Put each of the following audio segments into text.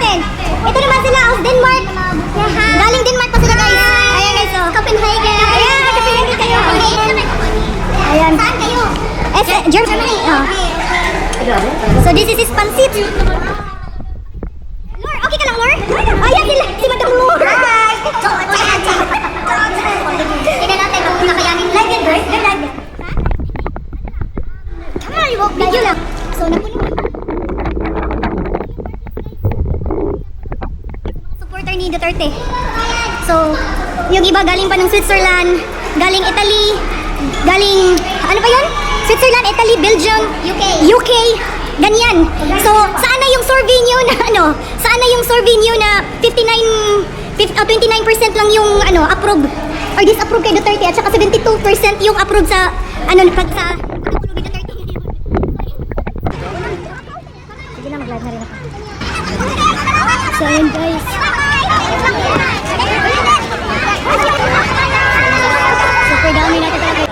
natin. Ito naman sila, aus Denmark. Galing Denmark pa sila guys. Ayan guys, oh. Copenhagen. Ayan, Copenhagen kayo. Ayan. Saan kayo? Germany. Oh. So this is his pancit. Lor, okay ka lang, Lor? Ayan sila, si Madam Lor. Hi! Tignan natin kung nakayanin. Live yan, girl? Live yan. Come on, walk video lang. So, supporter ni Duterte. So, yung iba galing pa ng Switzerland, galing Italy, galing, ano pa yun? Switzerland, Italy, Belgium, UK, ganyan. So, saan na yung survey nyo na, saan na yung survey nyo na 29% lang yung, approve or disapprove kay Duterte at saka 72% yung approve sa, sa Pangulo ni Duterte. Sige na, mag-live na rin ako. So, ayun guys. Super dami natin talaga.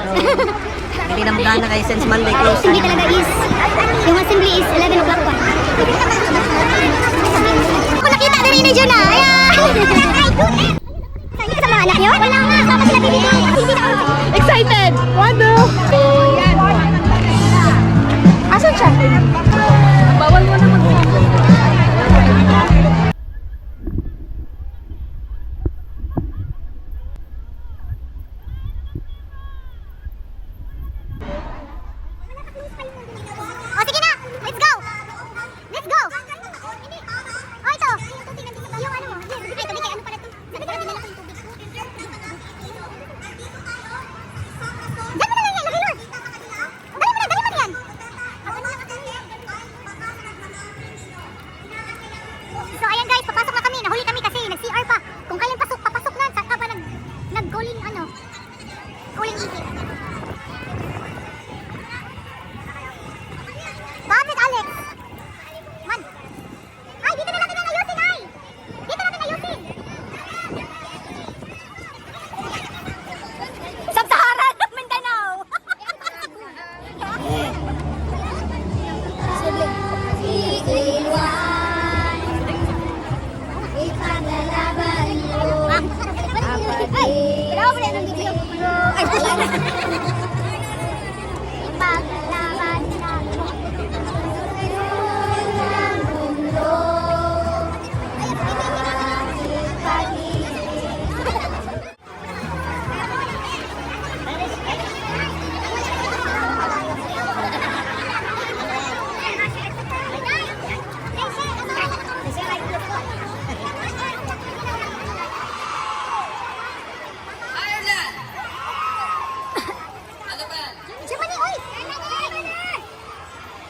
Hindi na magana kayo since Monday close. Hindi talaga is. Yung assembly is 11 o'clock pa. Ako nakita na rin ni Juna. Ayan! Saan ka sa mga anak nyo? Wala nga. Sama sila baby. Hindi na ako. Excited! Wado! Asan siya? Bawal mo na O sige na! Let's go! Let's go! O ito! Yung ano mo. Ay, tubig kay ano pala ito? Sabi ko na dinala ko yung tubig. Diyan mo na lang yan! Lagay Lord! Dali mo na yan! So ayan guys, papasok na kami. Nahuli kami kasi nag-CR pa. Kung kailan pasok, papasok na. Saan ka pa nag-calling calling easy. Bakit Alex? Man! Ay, dito na natin ayusin ay! Dito natin ayusin! Sub-Sahara ng Mindanao! Ay! Kailangan mo na yung video. Ay, wala na. Ipaglalaban natin. Germany, oy!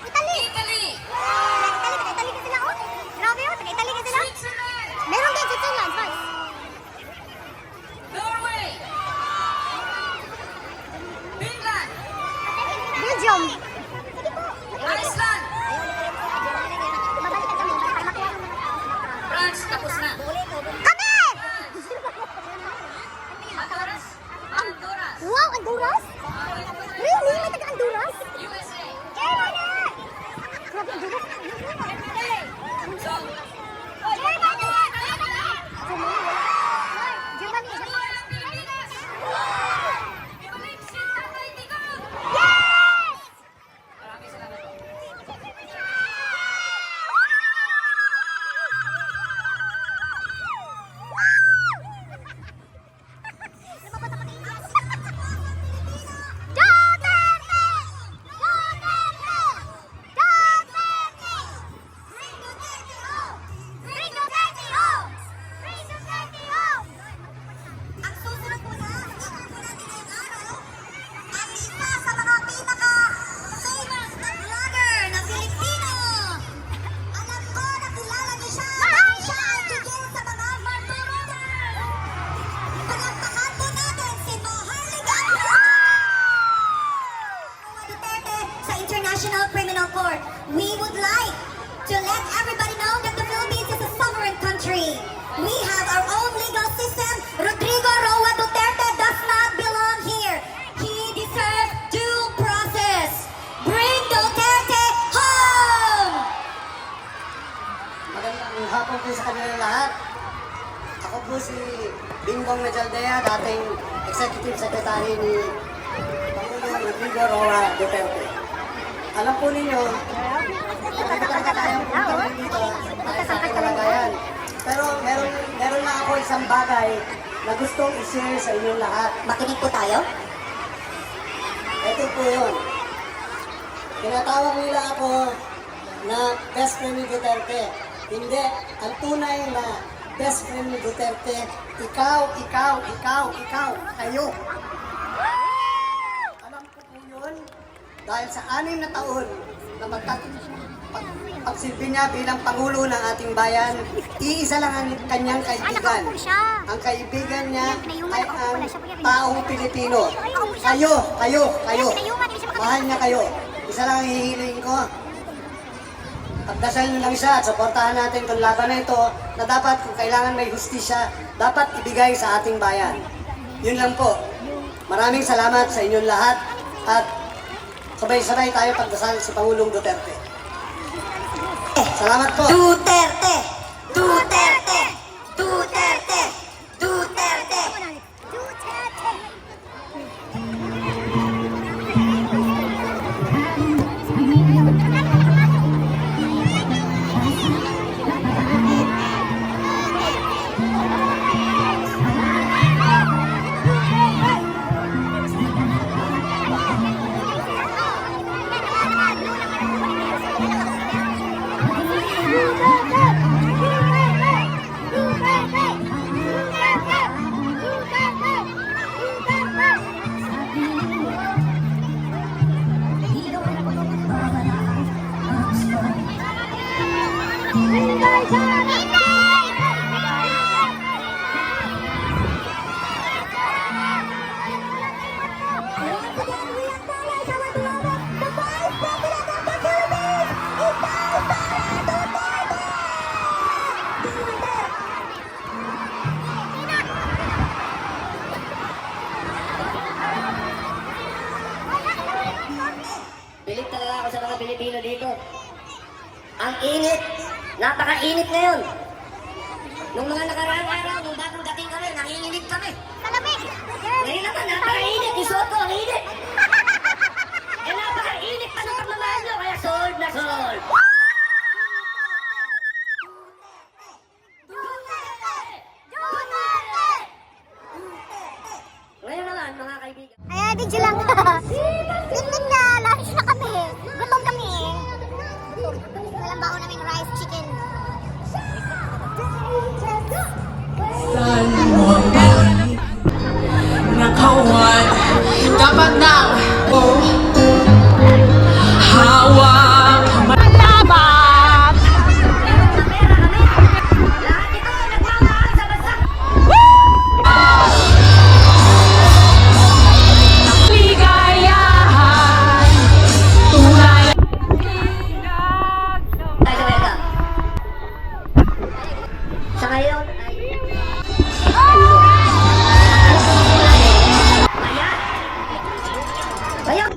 Italy! Italy ka sila, oh! Grabe, oh! Taga-Italy ka sila! Meron din Switzerland, France! Norway! Finland! Belgium! Iceland! Babalikan kami para makuha mo. France, tapos na. Kami! Honduras! Honduras! Wow, Honduras? Really? May taga-Honduras? USA! Germany! Grabe, Honduras. So, Germany! Pilipinas! Ibalik si Tatay Digong! Yes! Maraming salamat po. Ang susunod po na, itatapon natin ngayong araw, ang isa sa mga pinaka-famous na vlogger na Pilipino. Alam ko na kilala niyo siya dahil siya ay tigil sa mga martiruders. Palakpakan po natin si Maharlika Duterte sa International Criminal Court. We would like to let everybody know that the Philippines is a sovereign country. We have our own legal system. Rodrigo Roa Duterte does not belong here. He deserves due process. Bring Duterte home! Magandang hapon po po sa kanilang lahat. Ako po si Bingbong Mejaldea, dating Executive Secretary ni Pangulong Rodrigo Roa Duterte. Alam po ninyo, hindi talaga tayong punta dito dahil sa aking kalagayan. Pero meron na ako isang bagay na gustong i-share sa inyong lahat. Makinig po tayo. Ito po yun. Tinatawag nila ako na best friend ni Duterte. Hindi. Ang tunay na best friend ni Duterte, ikaw. Kayo. Alam ko po yun dahil sa 6 na taon na pagsilbi niya bilang Pangulo ng ating bayan, iisa lang ang kanyang kaibigan. Ang kaibigan niya ay ang taong Pilipino. Kayo. Mahal niya kayo. Isa lang ang hihiling ko. Pagdasal niyo lang siya at suportahan natin itong laban na ito na dapat kung kailangan may hustisya, dapat ibigay sa ating bayan. Yun lang po. Maraming salamat sa inyong lahat at sabay-sabay tayo pagdasal si Pangulong Duterte. Salamat po. Duterte! Pilit talaga ako sa mga Pilipino dito. Ang init. Napaka-init ngayon. Nung mga nakaraang araw, nung bagong dating kami, nanginginig kami. Ngayon naman, napaka-init. Isuot ko, ang init. Eh, napaka-init pa ng pagmamahal nyo, kaya sold na sold. Ngayon naman, mga kaibigan. Ayan, di lang. Tingnan na, lunch na kami. Gutom kami. Walang baon naming rice, chicken. Nakawan dapat nang hawak malabat. Lahat ito ay nagmamahal sa bansa. Ligayahan tunay. Tayo, welcome. Sa ngayon ay... Ayan! Ayan!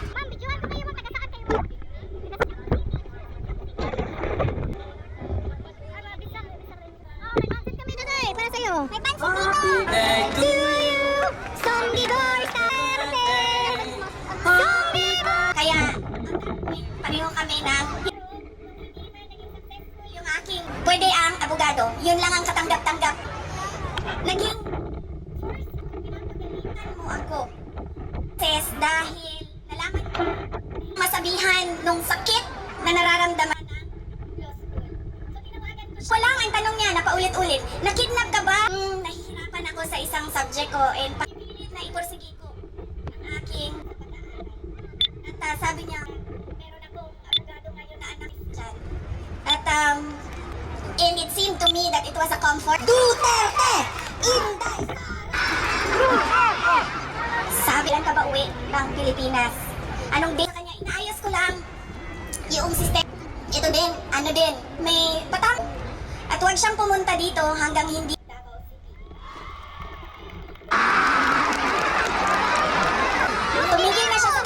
Ma'am, bidyohan ko kayo, ma'am. Taga-saan kayo? May pansit kami na eh, para sa'yo. May pansit dito! To you, Songbigor Duterte! Songbigor! Kaya, pareho kami ng yung aking pwede ang abogado, yun lang ang katanggap-tanggap. Naging pinapagalitan mo ako. Dahil nalaman ko masabihan nung sakit na nararamdaman ng law school. So tinawagan ko siya. Wala ang tanong niya na paulit-ulit, nakidnap ka ba? Nahihirapan ako sa isang subject ko and pilit na iporsige ko ang aking pag-aaral. At sabi niya, meron akong abogado ngayon na anak dyan. At and it seemed to me that it was a comfort. Duterte! Inday Sara! Sabi lang ka ba uwi ng Pilipinas? Anong din sa kanya? Inaayos ko lang yung system. Ito din, ano din, may patang. At huwag siyang pumunta dito hanggang hindi Davao City. Tumigil na siya sa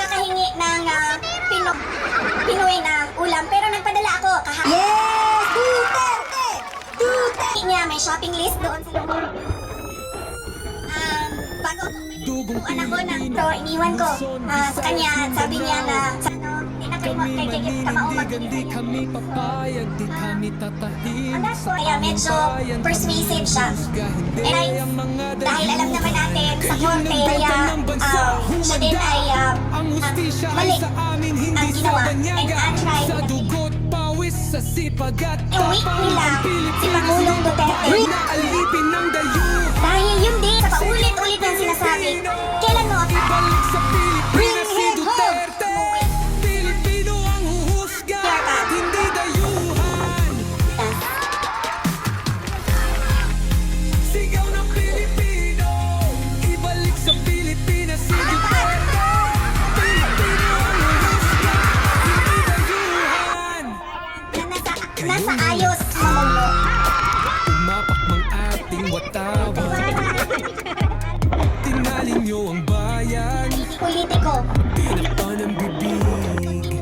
shopping list doon sa loob. Bago buwan ako na to, iniwan ko sa kanya. Sabi niya na hindi na kayo kay kamao mag-iwan. kami papayag, di kami tatahimik. Kaya medyo persuasive siya. And dahil alam naman natin sa korte, kaya siya din ay Ang hustisya ay mali sa amin, hindi ang sa ginawa. And banyaga. untried. Sa dugot, pawis, sa sipag at Iuwi tapang nila ng si Pilipinas. Pangulong Duterte. Naalipin ng dayuhan. Dahil yun din sa paulit-ulit ng sinasabi, kailan mo Ibalik sa Pilipinas si Bring him Duterte. Pilipino ang huhusga, hindi dayuhan. Sigaw ng Pilipino, ibalik sa Pilipinas si Duterte. Pilipino ang huhusga, hindi dayuhan. nasa ayos mamuno. Umapak mang ating watawang, tinalin niyo ang bayan. Politiko. Tinakpan ang bibig,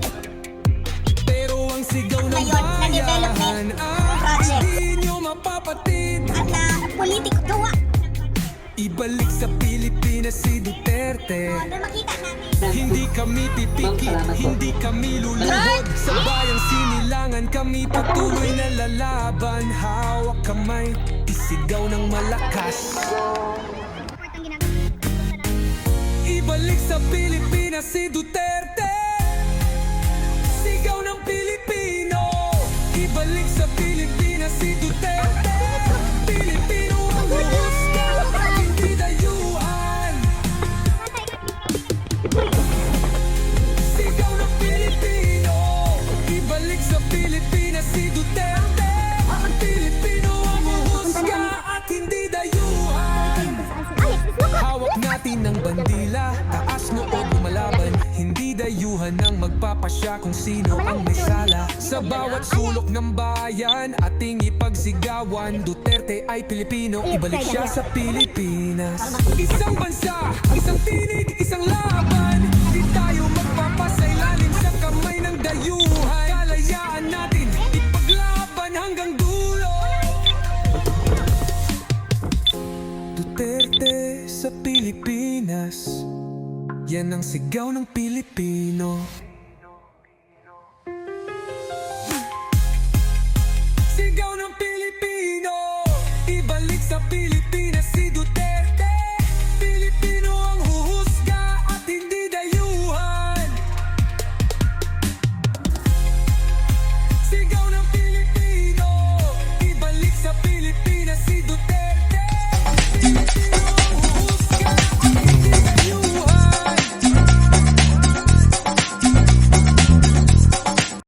pero ang sigaw ng Ngayon, na-development bayan project. hindi nyo mapapatid. At na politiko gawa. Ibalik sa Pilipinas si Duterte. Na makita natin. Hindi kami pipikit, hindi kami luluhod. Sa bayang sinilangan kami patuloy na lalaban. Hawak kamay, isigaw ng malakas. Ibalik sa Pilipinas si Duterte. Sigaw ng Pilipino. Ibalik sa Pilipinas si Duterte. Pilipino ang huhusga, hindi dayuhan. Sigaw ng Pilipino. Ibalik sa Pilipinas si Duterte. Pilipino ang huhusga at hindi dayuhan. Hawak natin ang bandila, taas noo lumalaban. Hindi dayuhan ang magpapasya kung sino ang may sala. Sa bawat sulok ng bayan, ating ipagsigawan. Duterte ay Pilipino, ibalik siya sa Pilipinas. Isang bansa, isang tinig, isang laban. Di tayo magpapasailalim sa kamay ng dayuhan. Kalayaan natin, ipaglaban hanggang dulo. Duterte sa Pilipinas, yan ang sigaw ng Pilipino.